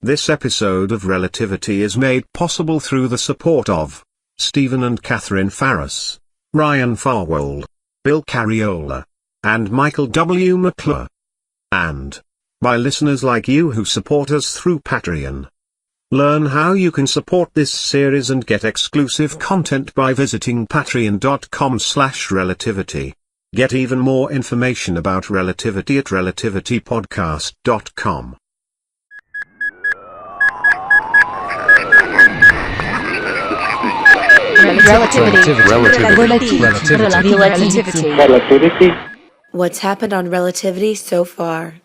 This episode of Relativity is made possible through the support of Stephen and Catherine Farris, Ryan Farwell, Bill Carriola, and Michael W. McClure. And by listeners like you who support us through Patreon. Learn how you can support this series and get exclusive content by visiting patreon.com/relativity. Get even more information about Relativity at relativitypodcast.com. Relativity. What's happened on Relativity so far?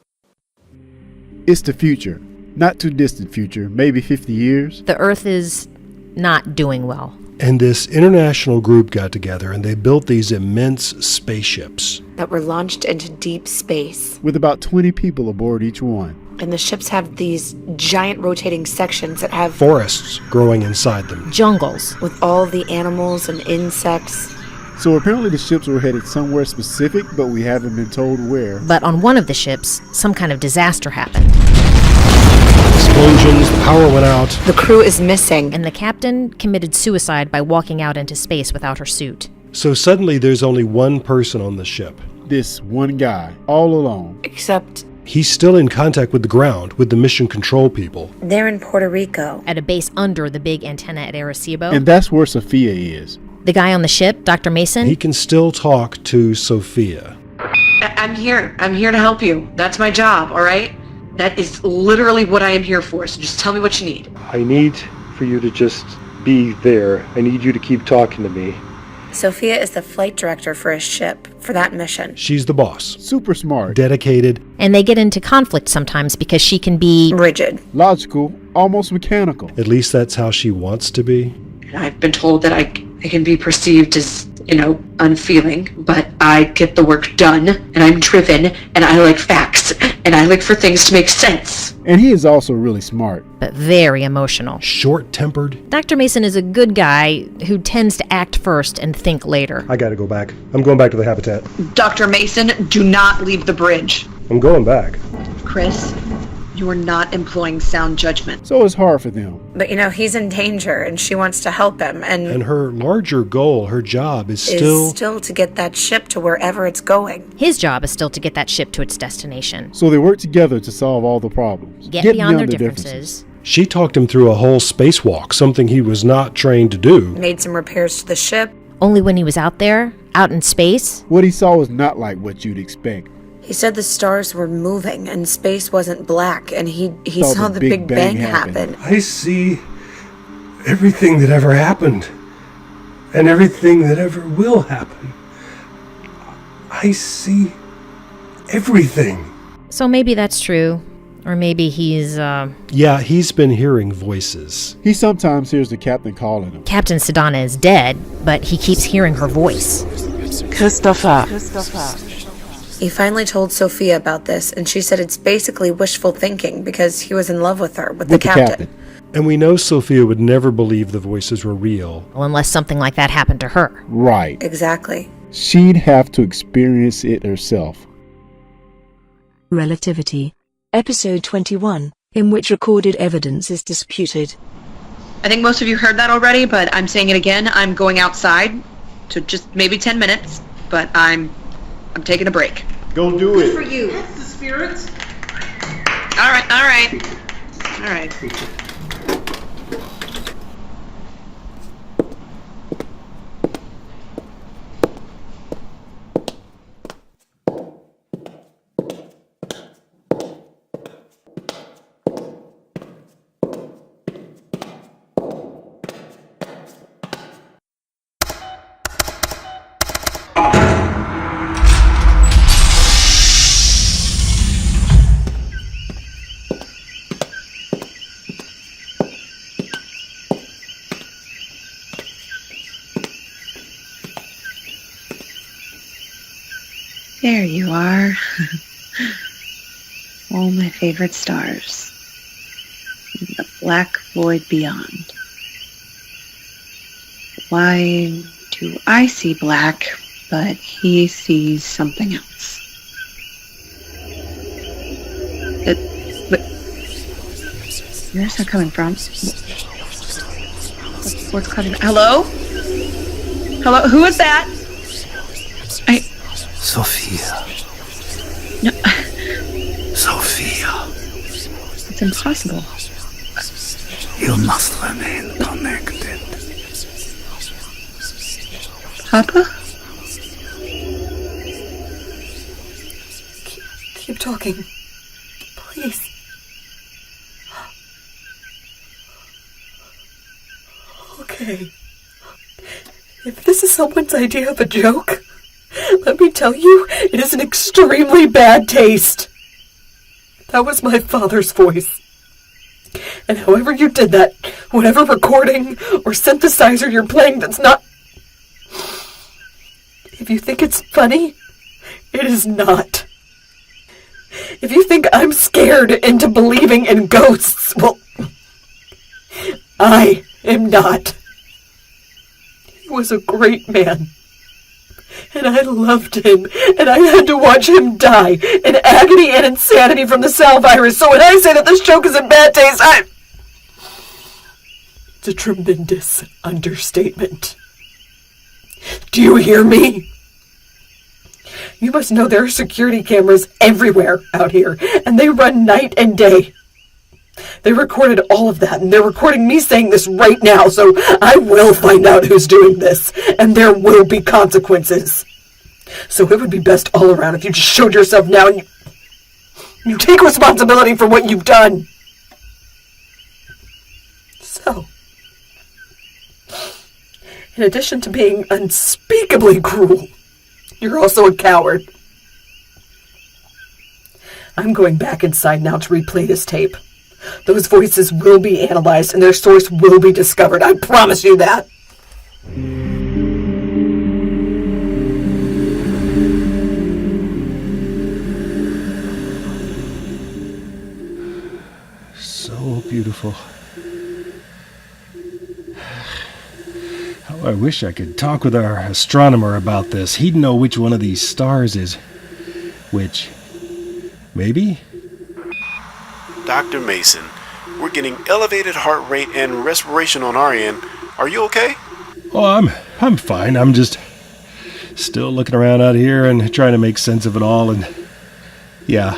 It's the future. Not too distant future, maybe 50 years. The Earth is not doing well. And this international group got together and they built these immense spaceships that were launched into deep space. With about 20 people aboard each one. And the ships have these giant rotating sections that have forests growing inside them. Jungles. With all the animals and insects. So apparently the ships were headed somewhere specific, but we haven't been told where. But on one of the ships, some kind of disaster happened. Explosions, the power went out. The crew is missing. And the captain committed suicide by walking out into space without her suit. So suddenly there's only one person on the ship. This one guy, all alone. Except he's still in contact with the ground, with the mission control people. They're in Puerto Rico. At a base under the big antenna at Arecibo. And that's where Sophia is. The guy on the ship, Dr. Mason. He can still talk to Sophia. I'm here. I'm here to help you. That's my job, all right? That is literally what I am here for, so just tell me what you need. I need for you to just be there. I need you to keep talking to me. Sophia is the flight director for a ship for that mission. She's the boss. Super smart. Dedicated. And they get into conflict sometimes because she can be rigid. Logical. Almost mechanical. At least that's how she wants to be. I've been told that I can be perceived as, unfeeling, but I get the work done, and I'm driven, and I like facts, and I like for things to make sense. And he is also really smart. But very emotional. Short-tempered. Dr. Mason is a good guy who tends to act first and think later. I gotta go back. I'm going back to the habitat. Dr. Mason, do not leave the bridge. I'm going back. Chris, you are not employing sound judgment. So it's hard for them. But he's in danger and she wants to help him. And her larger goal, her job is still to get that ship to wherever it's going. His job is still to get that ship to its destination. So they work together to solve all the problems. Get beyond their differences. She talked him through a whole spacewalk, something he was not trained to do. Made some repairs to the ship. Only when he was out there, out in space. What he saw was not like what you'd expect. He said the stars were moving and space wasn't black, and he saw the Big Bang happen. I see everything that ever happened and everything that ever will happen. I see everything. So maybe that's true. Or maybe he's, Yeah, he's been hearing voices. He sometimes hears the captain calling him. Captain Sedana is dead, but he keeps hearing her voice. Christopher. He finally told Sophia about this, and she said it's basically wishful thinking because he was in love with her, with the captain. And we know Sophia would never believe the voices were real. Well, unless something like that happened to her. Right. Exactly. She'd have to experience it herself. Relativity. Episode 21, in which recorded evidence is disputed. I think most of you heard that already, but I'm saying it again. I'm going outside to just maybe 10 minutes, but I'm taking a break. Go do it. For you. That's the spirit. All right. There you are. All my favorite stars. In the black void beyond. Why do I see black, but he sees something else? Where's that coming from? What's coming? Hello? Hello? Who is that? Sophia. No. Sophia. It's impossible. You must remain connected. Papa? Keep talking. Please. Okay. If this is someone's idea of a joke, let me tell you, it is an extremely bad taste. That was my father's voice. And however you did that, whatever recording or synthesizer you're playing that's not... If you think it's funny, it is not. If you think I'm scared into believing in ghosts, well, I am not. He was a great man. And I loved him, and I had to watch him die in agony and insanity from the salvirus. So when I say that this joke is in bad taste, it's a tremendous understatement. Do you hear me? You must know there are security cameras everywhere out here, and they run night and day. They recorded all of that, and they're recording me saying this right now, so I will find out who's doing this, and there will be consequences. So it would be best all around if you just showed yourself now and you take responsibility for what you've done. So, in addition to being unspeakably cruel, you're also a coward. I'm going back inside now to replay this tape. Those voices will be analyzed and their source will be discovered. I promise you that. So beautiful. How I wish I could talk with our astronomer about this. He'd know which one of these stars is which. Maybe? Dr. Mason, we're getting elevated heart rate and respiration on our end. Are you okay? Oh, I'm fine. I'm just still looking around out here and trying to make sense of it all. And yeah,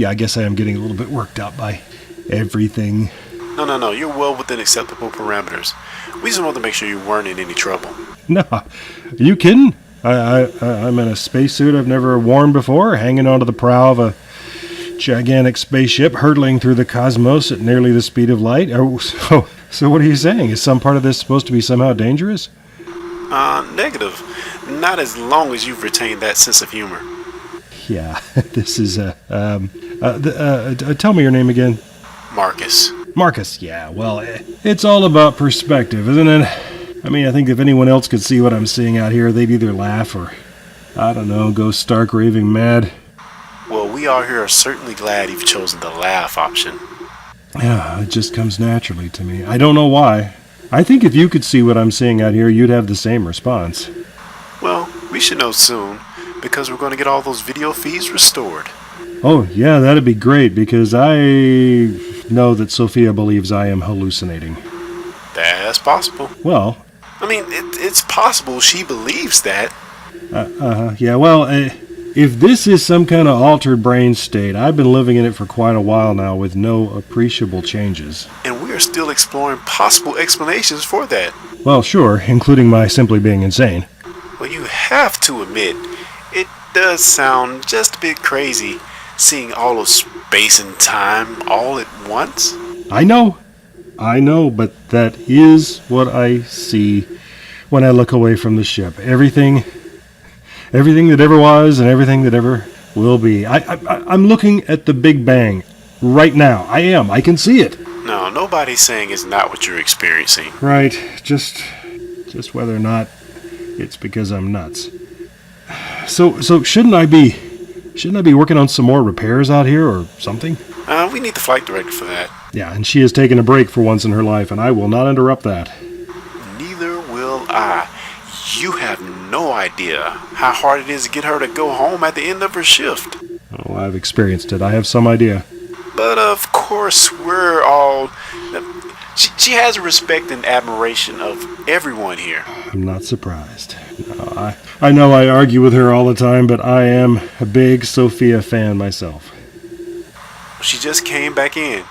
I guess I am getting a little bit worked up by everything. No. You're well within acceptable parameters. We just wanted to make sure you weren't in any trouble. No, are you kidding? I'm in a spacesuit I've never worn before, hanging onto the prow of a gigantic spaceship hurtling through the cosmos at nearly the speed of light. So what are you saying? Is some part of this supposed to be somehow dangerous? Negative. Not as long as you've retained that sense of humor. Yeah, this is tell me your name again. Marcus, yeah, well, it's all about perspective, isn't it? I mean, I think if anyone else could see what I'm seeing out here, they'd either laugh or, I don't know, go stark raving mad. Well, we all here are certainly glad you've chosen the laugh option. Yeah, it just comes naturally to me. I don't know why. I think if you could see what I'm seeing out here, you'd have the same response. Well, we should know soon, because we're going to get all those video feeds restored. Oh, yeah, that'd be great, because I know that Sophia believes I am hallucinating. That's possible. Well... I mean, it's possible she believes that. Yeah, well, if this is some kind of altered brain state, I've been living in it for quite a while now with no appreciable changes. And we are still exploring possible explanations for that. Well, sure, including my simply being insane. Well, you have to admit, it does sound just a bit crazy, seeing all of space and time all at once. I know, but that is what I see when I look away from the ship. Everything that ever was and everything that ever will be. I'm looking at the Big Bang right now. I am. I can see it. No, nobody's saying it's not what you're experiencing. Right. Just whether or not it's because I'm nuts. So shouldn't I be working on some more repairs out here or something? We need the flight director for that. Yeah, and she has taken a break for once in her life, and I will not interrupt that. Neither will I. You have no idea how hard it is to get her to go home at the end of her shift. Oh, I've experienced it. I have some idea. But But of course, we're all... She has respect and admiration of everyone here. I'm not surprised. No, I know I argue with her all the time, but I am a big Sophia fan myself. She just came back in.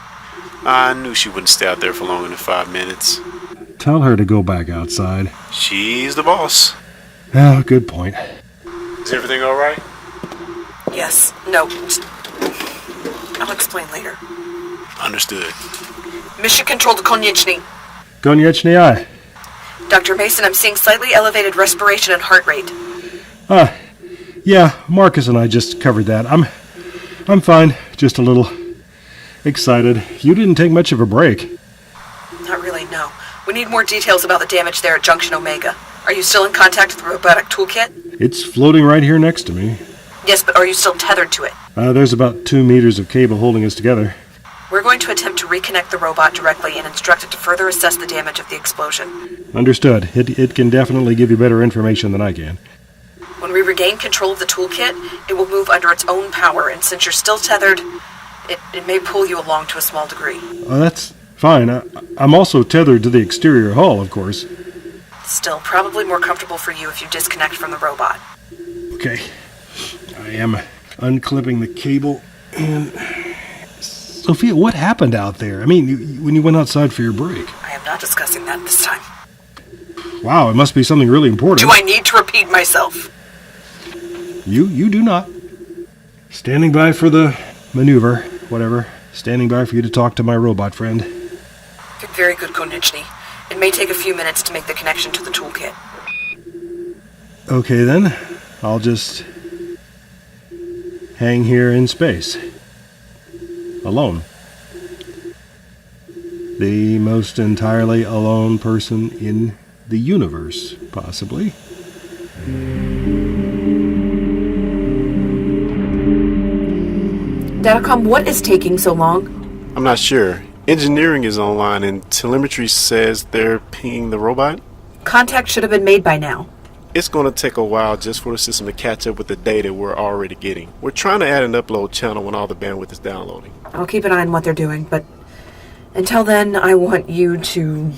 I knew she wouldn't stay out there for longer than 5 minutes. Tell her to go back outside. She's the boss. Oh, good point. Is everything all right? Yes. No. I'll explain later. Understood. Mission control to Konieczny. Konieczny, aye. Dr. Mason, I'm seeing slightly elevated respiration and heart rate. Yeah, Marcus and I just covered that. I'm fine. Just a little excited. You didn't take much of a break. Not really, no. We need more details about the damage there at Junction Omega. Are you still in contact with the robotic toolkit? It's floating right here next to me. Yes, but are you still tethered to it? There's about 2 meters of cable holding us together. We're going to attempt to reconnect the robot directly and instruct it to further assess the damage of the explosion. Understood. It can definitely give you better information than I can. When we regain control of the toolkit, it will move under its own power, and since you're still tethered, it may pull you along to a small degree. That's fine. I'm also tethered to the exterior hull, of course. Still, probably more comfortable for you if you disconnect from the robot. Okay. I am unclipping the cable and... Sophia, what happened out there? I mean, when you went outside for your break. I am not discussing that this time. Wow, it must be something really important. Do I need to repeat myself? You do not. Standing by for the maneuver, whatever. Standing by for you to talk to my robot friend. Very good, Konieczny. It may take a few minutes to make the connection to the toolkit. Okay then, I'll just hang here in space. Alone. The most entirely alone person in the universe, possibly. Datacom, what is taking so long? I'm not sure. Engineering is online and telemetry says they're pinging the robot. Contact should have been made by now. It's going to take a while just for the system to catch up with the data we're already getting. We're trying to add an upload channel when all the bandwidth is downloading. I'll keep an eye on what they're doing, but until then, I want you to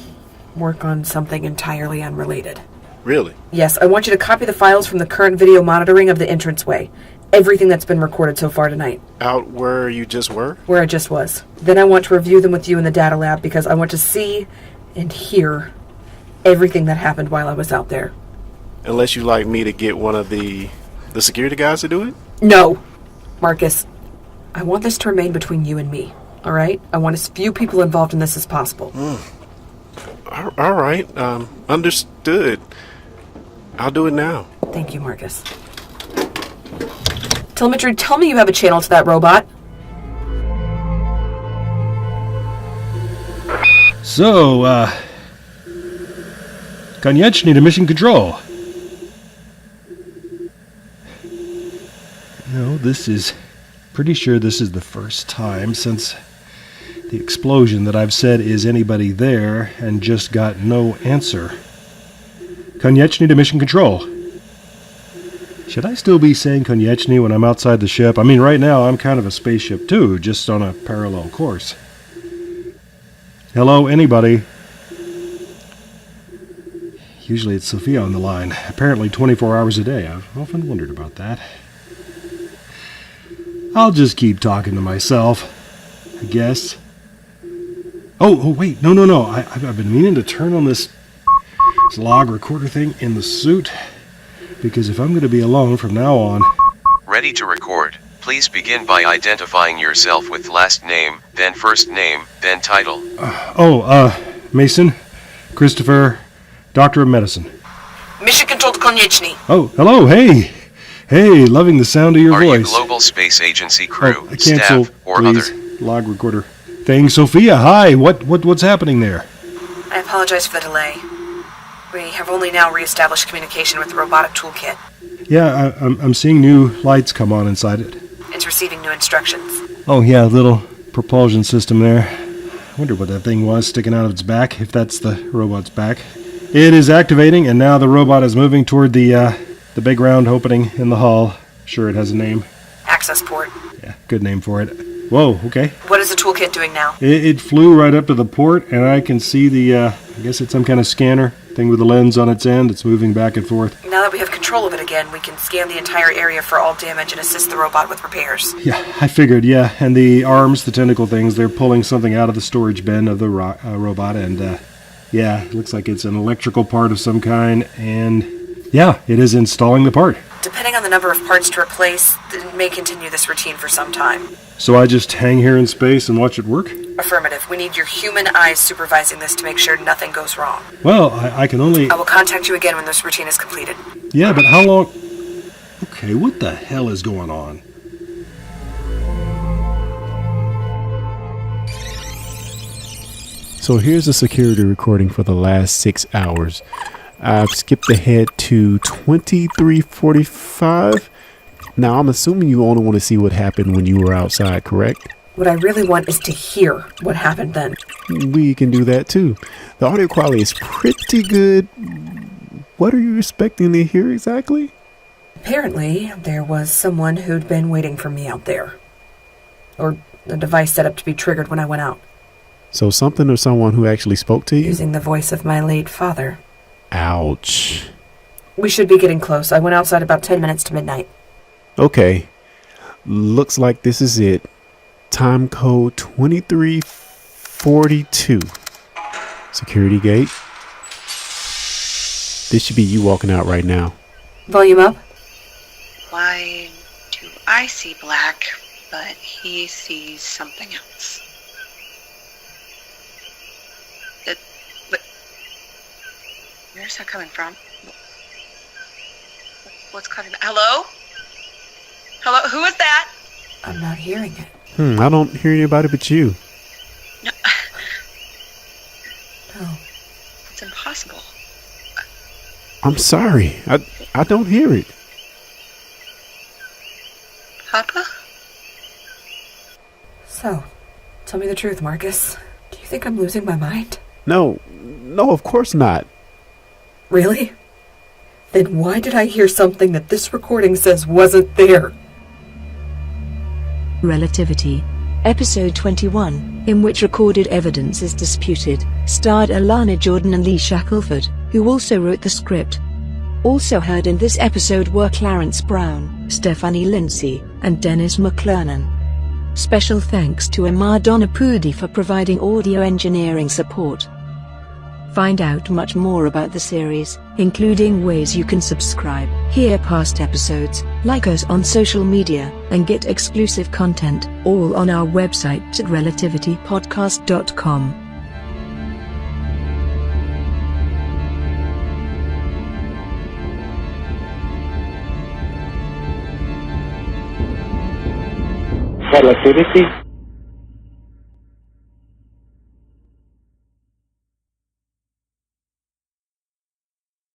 work on something entirely unrelated. Really? Yes, I want you to copy the files from the current video monitoring of the entranceway. Everything that's been recorded so far tonight. Out where you just were? Where I just was. Then I want to review them with you in the data lab because I want to see and hear everything that happened while I was out there. Unless you'd like me to get one of the security guys to do it? No! Marcus, I want this to remain between you and me, alright? I want as few people involved in this as possible. Alright, understood. I'll do it now. Thank you, Marcus. Telemetry, tell me you have a channel to that robot. So, Konieczny to mission control. No, pretty sure this is the first time since the explosion that I've said is anybody there and just got no answer. Konieczny to mission control. Should I still be saying Konieczny when I'm outside the ship? I mean, right now I'm kind of a spaceship too, just on a parallel course. Hello, anybody? Usually it's Sophia on the line. Apparently 24 hours a day. I've often wondered about that. I'll just keep talking to myself, I guess. Oh wait, no. I've been meaning to turn on this log recorder thing in the suit, because if I'm going to be alone from now on... Ready to record. Please begin by identifying yourself with last name, then first name, then title. Mason, Christopher, Doctor of Medicine. Mission control to Konieczny. Oh, hello, hey, loving the sound of your voice. Are you Global Space Agency crew, cancel, staff, or please. other? Log recorder thing. Sophia, hi, what's happening there? I apologize for the delay. We have only now reestablished communication with the robotic toolkit. Yeah, I'm seeing new lights come on inside it. It's receiving new instructions. Oh yeah, little propulsion system there. I wonder what that thing was sticking out of its back, if that's the robot's back. It is activating, and now the robot is moving toward the big round opening in the hull. Sure, it has a name. Access port. Yeah, good name for it. Whoa, okay. What is the toolkit doing now? It flew right up to the port, and I can see the, I guess it's some kind of scanner thing with a lens on its end. It's moving back and forth. Now that we have control of it again, we can scan the entire area for all damage and assist the robot with repairs. Yeah, I figured, yeah. And the arms, the tentacle things, they're pulling something out of the storage bin of the robot, and, yeah, it looks like it's an electrical part of some kind, and, yeah, it is installing the part. Depending on the number of parts to replace, it may continue this routine for some time. So I just hang here in space and watch it work? Affirmative. We need your human eyes supervising this to make sure nothing goes wrong. Well, I can only... I will contact you again when this routine is completed. Yeah, but how long... Okay, what the hell is going on? So here's a security recording for the last 6 hours. I've skipped ahead to 23:45. Now, I'm assuming you only want to see what happened when you were outside, correct? What I really want is to hear what happened then. We can do that too. The audio quality is pretty good. What are you expecting to hear exactly? Apparently, there was someone who'd been waiting for me out there. Or a device set up to be triggered when I went out. So something or someone who actually spoke to you? Using the voice of my late father. Ouch. We should be getting close. I went outside about 10 minutes to midnight. Okay. Looks like this is it. Time code 2342. Security gate. This should be you walking out right now. Volume up. Why do I see black, but he sees something else? Where's that coming from? What's coming? Hello? Hello? Who is that? I'm not hearing it. I don't hear anybody but you. No. No. It's impossible. I'm sorry. I don't hear it. Papa? So, tell me the truth, Marcus. Do you think I'm losing my mind? No, of course not. Really? Then why did I hear something that this recording says wasn't there? Relativity. Episode 21, in which recorded evidence is disputed, starred Alana Jordan and Lee Shackelford, who also wrote the script. Also heard in this episode were Clarence Brown, Stephanie Lindsay, and Dennis McClernand. Special thanks to Amar Donapudi for providing audio engineering support. Find out much more about the series, including ways you can subscribe, hear past episodes, like us on social media, and get exclusive content, all on our website at relativitypodcast.com. Relativity?